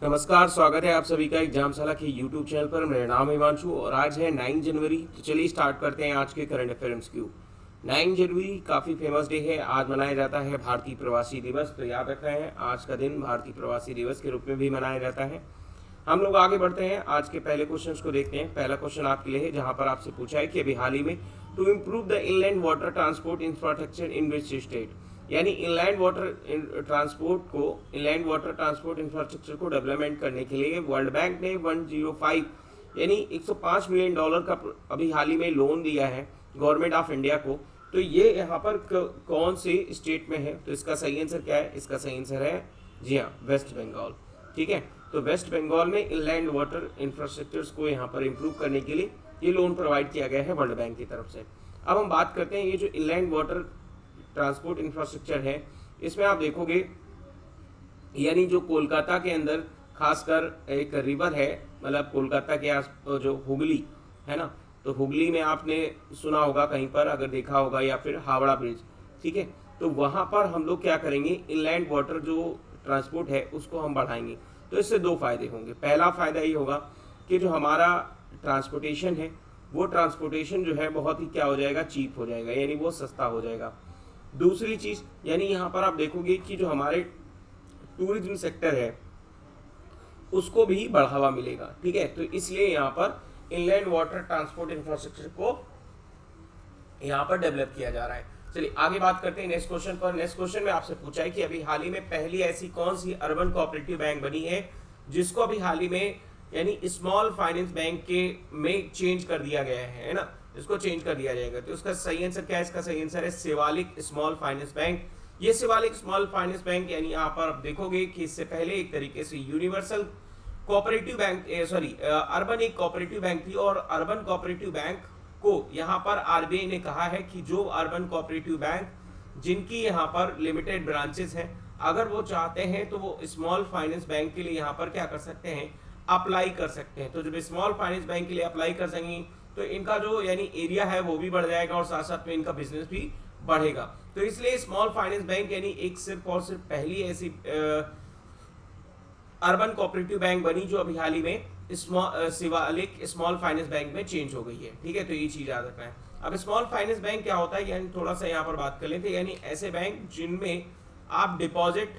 नमस्कार, स्वागत है आप सभी का एग्जामशाला के यूट्यूब चैनल पर। मेरा नाम हिमांशु और आज है 9 जनवरी। तो चलिए स्टार्ट करते हैं आज के करंट अफेयर्स क्यू। 9 जनवरी काफ़ी फेमस डे है। आज मनाया जाता है भारतीय प्रवासी दिवस। तो याद रखना है आज का दिन भारतीय प्रवासी दिवस के रूप में भी मनाया जाता है। हम लोग आगे बढ़ते हैं, आज के पहले क्वेश्चन को देखते हैं। पहला क्वेश्चन आपके लिए है जहाँ पर आपसे पूछा है कि अभी हाल ही में to improve the inland water transport infrastructure in which state, यानी इनलैंड वाटर ट्रांसपोर्ट इंफ्रास्ट्रक्चर को डेवलपमेंट करने के लिए वर्ल्ड बैंक ने 105 यानी $105 मिलियन का अभी हाल ही में लोन दिया है गवर्नमेंट ऑफ इंडिया को। तो ये यहाँ पर कौन से स्टेट में है? तो इसका सही आंसर क्या है? इसका सही आंसर है जी हाँ, वेस्ट बंगाल। ठीक है, तो वेस्ट बंगाल में इनलैंड वाटर इंफ्रास्ट्रक्चर्स को यहाँ पर इम्प्रूव करने के लिए ये लोन प्रोवाइड किया गया है वर्ल्ड बैंक की तरफ से। अब हम बात करते हैं ये जो इनलैंड वाटर ट्रांसपोर्ट इंफ्रास्ट्रक्चर है, इसमें आप देखोगे यानी जो कोलकाता के अंदर खासकर एक रिवर है, मतलब कोलकाता के आस जो हुगली है ना, तो हुगली में आपने सुना होगा कहीं पर, अगर देखा होगा, या फिर हावड़ा ब्रिज। ठीक है, तो वहाँ पर हम लोग क्या करेंगे, इनलैंड वाटर जो ट्रांसपोर्ट है उसको हम बढ़ाएंगे। तो इससे दो फायदे होंगे। पहला फायदा ये होगा कि जो हमारा ट्रांसपोर्टेशन है वो ट्रांसपोर्टेशन जो है बहुत ही क्या हो जाएगा, चीप हो जाएगा, यानी वो सस्ता हो जाएगा। दूसरी चीज यानी यहाँ पर आप देखोगे कि जो हमारे टूरिज्म सेक्टर है उसको भी बढ़ावा मिलेगा। ठीक है, तो इसलिए यहाँ पर इनलैंड वाटर ट्रांसपोर्ट इंफ्रास्ट्रक्चर को यहाँ पर डेवलप किया जा रहा है। चलिए आगे बात करते हैं नेक्स्ट क्वेश्चन पर। नेक्स्ट क्वेश्चन में आपसे पूछा है कि अभी हाल ही में पहली ऐसी कौन सी अर्बन कोऑपरेटिव बैंक बनी है जिसको अभी हाल ही में यानी स्मॉल फाइनेंस बैंक के में चेंज कर दिया गया है ना, इसको चेंज कर दिया जाएगा। तो इसका सही आंसर क्या है? इसका सही आंसर है शिवालिक स्मॉल फाइनेंस बैंक। ये शिवालिक स्मॉल फाइनेंस बैंक यानी यहाँ पर आप देखोगे कि इससे पहले एक तरीके से यूनिवर्सल कोऑपरेटिव बैंक अर्बन एक कोऑपरेटिव बैंक थी, और अर्बन कोऑपरेटिव बैंक को यहाँ पर आरबीआई ने कहा है कि जो अर्बन कोऑपरेटिव बैंक जिनकी यहाँ पर लिमिटेड ब्रांचेस हैं, अगर वो चाहते हैं तो वो स्मॉल फाइनेंस बैंक के लिए यहाँ पर क्या कर सकते हैं, अप्लाई कर सकते हैं। तो जब स्मॉल फाइनेंस बैंक के लिए अप्लाई कर सकेंगे तो इनका जो यानी एरिया है वो भी बढ़ जाएगा और साथ साथ में इनका बिजनेस भी बढ़ेगा। तो इसलिए स्मॉल फाइनेंस बैंक यानी एक सिर्फ और सिर्फ पहली ऐसी अर्बन कोऑपरेटिव बैंक बनी जो अभी हाल ही में शिवालिक स्मॉल फाइनेंस बैंक में चेंज हो गई है। ठीक है, तो ये चीज याद रखना है। अब स्मॉल फाइनेंस बैंक क्या होता है, यानी थोड़ा सा यहाँ पर बात कर लेते हैं। यानी ऐसे बैंक जिनमें आप डिपॉजिट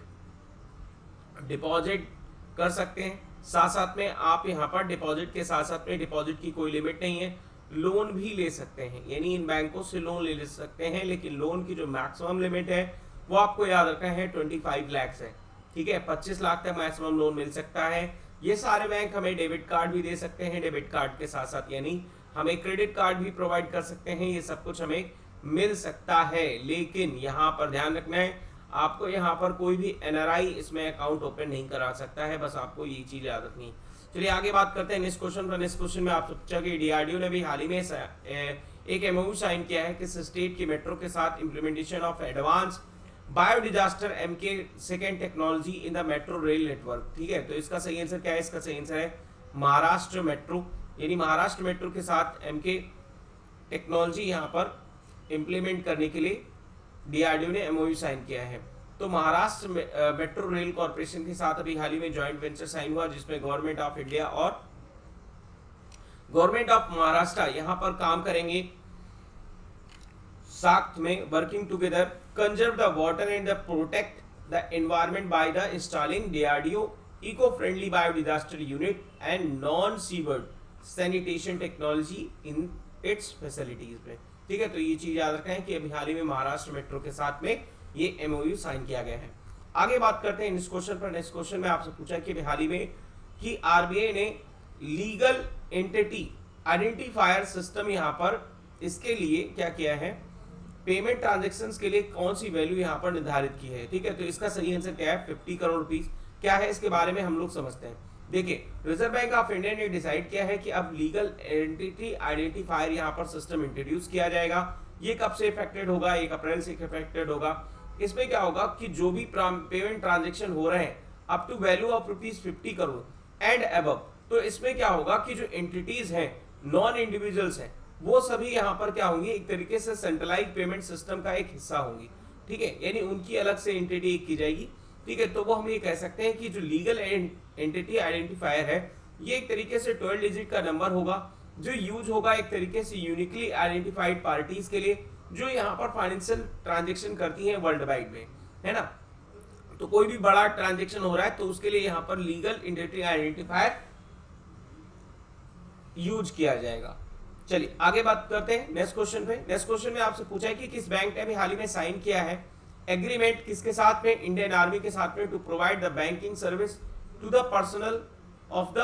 कर सकते हैं, साथ साथ में आप यहाँ पर डिपॉजिट के साथ साथ में डिपॉजिट की कोई लिमिट नहीं है, लोन भी ले सकते हैं, यानी इन बैंकों से लोन ले सकते हैं। लेकिन लोन की जो मैक्सिमम लिमिट है वो आपको याद रखना है 25 लाख है। ठीक है, 25 लाख तक मैक्सिमम लोन मिल सकता है। ये सारे बैंक हमें डेबिट कार्ड भी दे सकते हैं, डेबिट कार्ड के साथ साथ यानी हमें क्रेडिट कार्ड भी प्रोवाइड कर सकते हैं। ये सब कुछ हमें मिल सकता है, लेकिन यहाँ पर ध्यान रखना है आपको यहाँ पर कोई भी एनआरआई इसमें अकाउंट ओपन नहीं करा सकता है, बस आपको ये चीज याद रखनी है। चलिए आगे बात करते हैं नेक्स्ट क्वेश्चन पर। नेक्स्ट क्वेश्चन में आप पूछा कि डीआरडीओ ने भी हाल ही में एक एमओयू साइन किया है किस स्टेट की मेट्रो के साथ implementation of advance bio digester MK second technology in the metro rail network. ठीक है, तो इसका सही आंसर क्या है? इसका सही आंसर है महाराष्ट्र मेट्रो, यानी महाराष्ट्र मेट्रो के साथ एमके टेक्नोलॉजी यहाँ पर इंप्लीमेंट करने के लिए डीआरडीओ ने एमओयू साइन किया है। तो महाराष्ट्र मेट्रो रेल कॉर्पोरेशन के साथ अभी हाल ही में जॉइंट वेंचर साइन हुआ जिसमें गवर्नमेंट ऑफ इंडिया और गवर्नमेंट ऑफ महाराष्ट्र यहाँ पर काम करेंगे साथ में, working together conserve the water and the protect the environment by the installing DRDO eco friendly bio digester unit and non sewered sanitation technology in its facilities में। ठीक है, तो ये चीज याद रखना है कि अभी हाल ही में महाराष्ट्र मेट्रो के साथ में ये एमओयू साइन किया गया है। आगे बात करते हैं नेक्स्ट क्वेश्चन पर। नेक्स्ट क्वेश्चन में आपसे पूछा कि हाल ही में कि आरबीआई ने लीगल एंटिटी आइडेंटिफायर सिस्टम यहाँ पर इसके लिए क्या किया है, पेमेंट ट्रांजैक्शंस के लिए कौन सी वैल्यू यहाँ पर निर्धारित की है। ठीक है, तो इसका सही आंसर क्या है? 50 करोड़ रुपीस। क्या है इसके बारे में हम लोग समझते हैं। देखिए, रिजर्व बैंक ऑफ इंडिया ने डिसाइड किया है कि अब लीगल एंटिटी आइडेंटिफायर यहाँ पर सिस्टम इंट्रोड्यूस किया जाएगा। ये कब से इफेक्टेड होगा? 1 अप्रैल से इफेक्टेड होगा। इसमें क्या होगा कि जो भी पेमेंट ट्रांजैक्शन हो रहे हैं up to value of ₹50 crore and above, तो इसमें क्या होगा कि जो एंटिटीज हैं, नॉन इंडिविजुअल्स हैं, वो सभी यहाँ पर क्या होंगी, एक तरीके से सेंट्रलाइज पेमेंट सिस्टम का एक हिस्सा होंगी। ठीक है, यानी उनकी अलग से एंटिटी की जाएगी। ठीक है, तो वो हम ये कह सकते हैं कि जो लीगल एंटिटी आइडेंटिफायर है ये एक तरीके से 12 डिजिट का नंबर होगा जो यूज होगा एक तरीके से यूनिकली आइडेंटिफाइड पार्टीज के लिए जो यहाँ पर फाइनेंशियल ट्रांजेक्शन करती हैं वर्ल्ड वाइड में, है ना। तो कोई भी बड़ा ट्रांजेक्शन हो रहा है तो उसके लिए यहाँ पर लीगल एंटिटी आइडेंटिफायर यूज किया जाएगा। चलिए आगे बात करते हैं नेक्स्ट क्वेश्चन पे। नेक्स्ट क्वेश्चन में आपसे पूछा है कि किस बैंक ने अभी हाल ही में साइन किया है एग्रीमेंट किसके साथ में, इंडियन आर्मी के साथ में, to provide the banking service to the personnel of the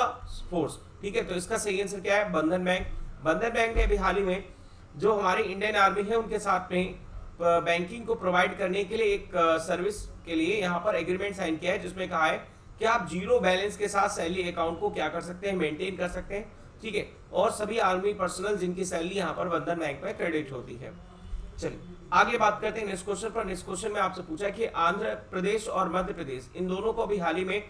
force. ठीक है, तो इसका सही आंसर क्या है, बंधन बैंक। बंधन बैंक ने अभी हाल ही में जो हमारी इंडियन आर्मी है उनके साथ में बैंकिंग को प्रोवाइड करने के लिए एक सर्विस के लिए यहाँ पर एग्रीमेंट साइन किया है जिसमें कहा है कि आप जीरो बैलेंस के साथ सैलरी अकाउंट को क्या कर सकते हैं, मेंटेन कर सकते हैं। ठीक है, और सभी आर्मी पर्सनल जिनकी सैलरी यहाँ पर बंधन बैंक में क्रेडिट होती है। चलिए आगे बात करते हैं नेक्स्ट क्वेश्चन पर। नेक्स्ट क्वेश्चन में आपसे पूछा है कि आंध्र प्रदेश और मध्य प्रदेश इन दोनों को अभी हाल ही में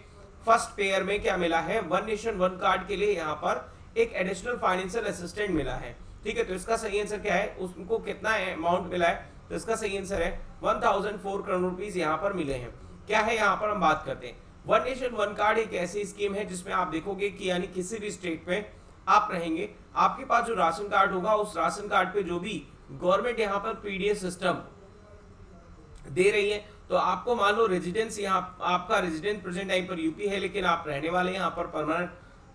फर्स्ट पेयर में क्या मिला है, वन नेशन वन कार्ड के लिए यहाँ पर एक एडिशनल फाइनेंशियल असिस्टेंट मिला है। ठीक है, तो इसका सही आंसर क्या है, उनको कितना अमाउंट मिला है, तो इसका सही आंसर है 1004 करोड़ रुपीस यहाँ पर मिले हैं। क्या है यहाँ पर हम बात करते हैं, वन नेशन वन कार्ड एक ऐसी स्कीम है जिसमें आप देखोगे कि यानी किसी भी स्टेट में आप रहेंगे, आपके पास जो राशन कार्ड होगा उस राशन कार्ड पे जो भी गवर्नमेंट यहाँ पर पीडीएस सिस्टम दे रही है, तो आपको मान लो रेजिडेंस यहाँ आपका रेजिडेंट प्रेजेंट टाइम पर यूपी है लेकिन आप रहने वाले यहाँ पर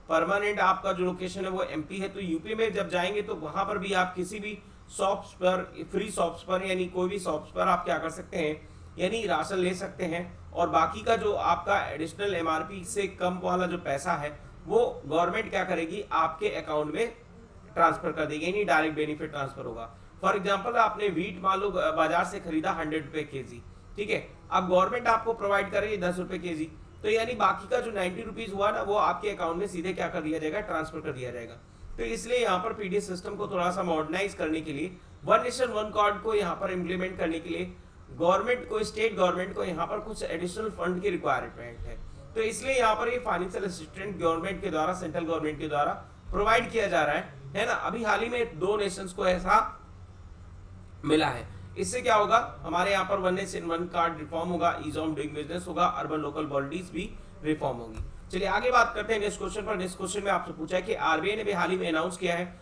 परमानेंट आपका जो लोकेशन है वो एमपी है, तो यूपी में जब जाएंगे तो वहां पर भी आप किसी भी शॉप्स पर, फ्री शॉप्स पर यानी कोई भी शॉप्स पर आप क्या कर सकते हैं, यानी राशन ले सकते हैं और बाकी का जो आपका एडिशनल एमआरपी से कम वाला जो पैसा है वो गवर्नमेंट क्या करेगी, आपके अकाउंट में ट्रांसफर कर देगी, यानी डायरेक्ट बेनिफिट ट्रांसफर होगा। फॉर एग्जाम्पल आपने व्हीट मान लो बाजार से खरीदा 100 रुपए केजी, ठीक है, अब गवर्नमेंट आपको प्रोवाइड कर रही है 10 रुपए केजी, तो यानी बाकी का जो 90 रुपीज हुआ ना वो आपके अकाउंट में सीधे क्या कर दिया जाएगा, ट्रांसफर कर दिया जाएगा। तो इसलिए यहाँ पर पीडीएस सिस्टम को थोड़ा सा मॉडर्नाइज करने के लिए, वन नेशन वन कार्ड को यहाँ पर इम्प्लीमेंट करने के लिए गवर्नमेंट को, स्टेट गवर्नमेंट को यहाँ पर कुछ एडिशनल फंड की रिक्वायरमेंट है, तो इसलिए यहाँ पर ये फाइनेंशियल असिस्टेंट गवर्नमेंट के द्वारा, सेंट्रल गवर्नमेंट के द्वारा प्रोवाइड किया जा रहा है ना। अभी हाल ही में 2 नेशंस को ऐसा मिला है। इससे क्या होगा, हमारे यहाँ पर one nation one card reform होगा, ईज ऑफ डूइंग बिजनेस होगा, अर्बन लोकल बॉडीज भी रिफॉर्म होगी। चलिए आगे बात करते हैं नेक्स्ट क्वेश्चन पर। नेक्स्ट क्वेश्चन में आपसे पूछा है कि आरबीआई ने भी हाल ही में अनाउंस किया है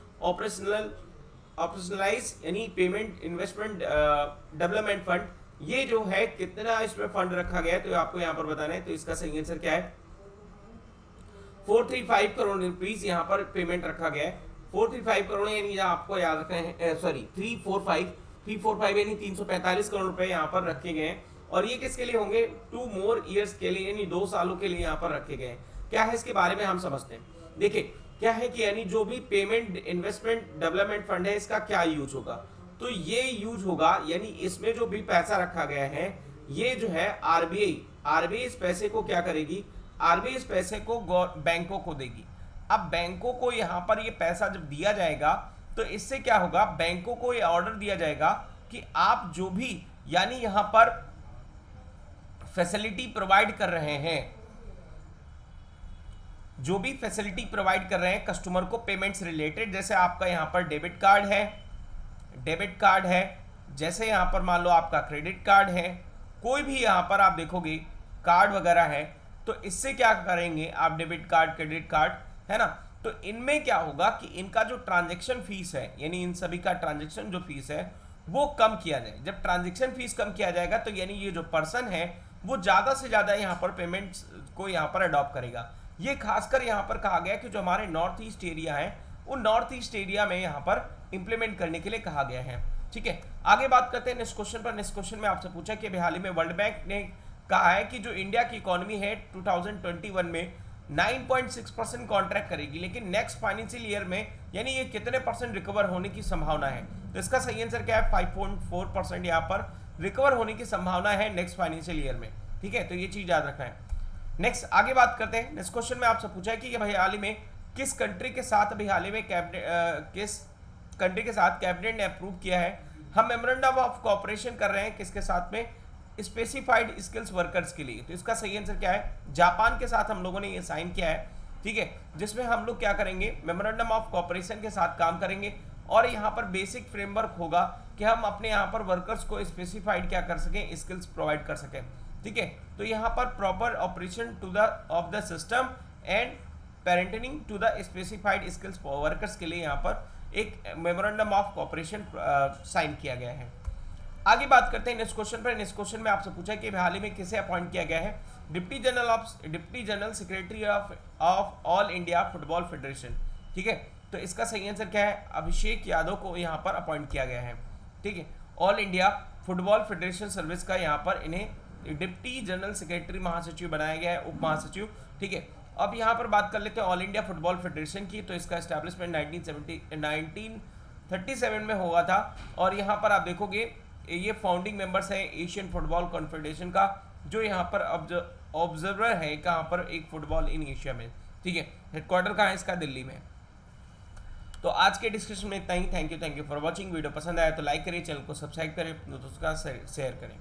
ऑपरेशनलाइज यानी पेमेंट इन्वेस्टमेंट डेवलपमेंट फंड, ये जो है कितना इसमें फंड रखा गया है तो आपको यहाँ पर बताना है, तो इसका सही आंसर क्या है, 435 करोड़ रुपीस यहाँ पर पेमेंट रखा गया है। 435 करोड़ यानी आपको याद रखना है, सॉरी 345 यानी 345 करोड़ रुपए यहाँ पर रखे गए हैं और ये किसके लिए होंगे, 2 मोर ईयर्स के लिए यानी 2 सालों के लिए यहाँ पर रखे गए हैं। क्या है इसके बारे में हम समझते हैं। देखिए क्या है कि यानी जो भी पेमेंट इन्वेस्टमेंट डेवलपमेंट फंड है इसका क्या यूज होगा, तो ये यूज होगा यानी इसमें जो भी पैसा रखा गया है ये जो है आरबीआई इस पैसे को क्या करेगी, आरबीआई इस पैसे को बैंकों को देगी। अब बैंकों को यहाँ पर ये पैसा जब दिया जाएगा तो इससे क्या होगा, बैंकों को ये ऑर्डर दिया जाएगा कि आप जो भी यानी यहाँ पर फैसिलिटी प्रोवाइड कर रहे हैं, जो भी फैसिलिटी प्रोवाइड कर रहे हैं कस्टमर को पेमेंट्स रिलेटेड, जैसे आपका यहाँ पर डेबिट कार्ड है, जैसे यहाँ पर मान लो आपका क्रेडिट कार्ड है, कोई भी यहाँ पर आप देखोगे कार्ड वगैरह है, तो इससे क्या करेंगे आप, डेबिट कार्ड क्रेडिट कार्ड है ना, तो इनमें क्या होगा कि इनका जो ट्रांजैक्शन फीस है यानी इन सभी का ट्रांजैक्शन जो फीस है वो कम किया जाए। जब ट्रांजैक्शन फीस कम किया जाएगा तो यानी ये जो पर्सन है वो ज़्यादा से ज़्यादा यहाँ पर पेमेंट्स को यहाँ पर अडॉप्ट करेगा। ये खासकर यहाँ पर कहा गया कि जो हमारे नॉर्थ ईस्ट एरिया है वो नॉर्थ ईस्ट एरिया में यहाँ पर इंप्लीमेंट करने के लिए कहा गया है। ठीक है, आगे बात करते हैं नेक्स्ट क्वेश्चन पर। नेक्स्ट क्वेश्चन में आपसे पूछा कि हाल ही में वर्ल्ड बैंक ने कहा है कि जो इंडिया की इकोनॉमी है 2021 में 9.6% कॉन्ट्रैक्ट करेगी, लेकिन नेक्स्ट फाइनेंशियल ईयर में यानी ये कितने % रिकवर होने की संभावना है, तो इसका सही आंसर क्या है, 5.4% यहाँ पर रिकवर होने की संभावना है नेक्स्ट फाइनेंशियल ईयर में। ठीक है, तो ये चीज याद रखना है। नेक्स्ट आगे बात करते हैं। नेक्स्ट क्वेश्चन में आपसे पूछा है कि भाई हाल ही में किस कंट्री के साथ अभी हाल ही में किस कंट्री के साथ कैबिनेट ने अप्रूव किया है, हम मेमोरेंडम ऑफ कोऑपरेशन कर रहे हैं किसके साथ में, स्पेसिफाइड स्किल्स वर्कर्स के लिए, तो इसका सही आंसर क्या है, जापान के साथ हम लोगों ने ये साइन किया है। ठीक है, जिसमें हम लोग क्या करेंगे, मेमोरेंडम ऑफ कोऑपरेशन के साथ काम करेंगे और यहाँ पर बेसिक फ्रेमवर्क होगा कि हम अपने यहाँ पर वर्कर्स को स्पेसिफाइड क्या कर सकें, स्किल्स प्रोवाइड कर सकें। ठीक है। तो यहाँ पर proper operation to the of the system and parenting to the specified skills workers के लिए यहाँ पर एक मेमोरेंडम ऑफ कोऑपरेशन साइन किया गया है। आगे बात करते हैं नेक्स्ट क्वेश्चन पर। नेक्स्ट क्वेश्चन में आपसे पूछा कि हाल ही में किसे अपॉइंट किया गया है deputy general secretary of all India football federation, ठीक है। तो इसका सही आंसर क्या है, अभिषेक यादव को यहाँ पर अपॉइंट किया गया है, ठीक है। All India football federation service का यहाँ पर इन्हें डिप्टी जनरल सेक्रेटरी महासचिव बनाया गया है, उप महासचिव, ठीक है। अब यहाँ पर बात कर लेते हैं ऑल इंडिया फुटबॉल फेडरेशन की। तो इसका एस्टैब्लिशमेंट 1937 में हुआ था और यहाँ पर आप देखोगे ये फाउंडिंग मेंबर्स है एशियन फुटबॉल कॉन्फेडरेशन का, जो यहाँ पर ऑब्जर्वर है कहाँ पर एक फुटबॉल इन एशिया में, ठीक है। हेडक्वार्टर कहाँ है इसका, दिल्ली में। तो आज के डिस्कशन में इतना ही। Thank you for watching. Video पसंद आया तो लाइक करें, चैनल को सब्सक्राइब करें, दोस्तों का शेयर करें।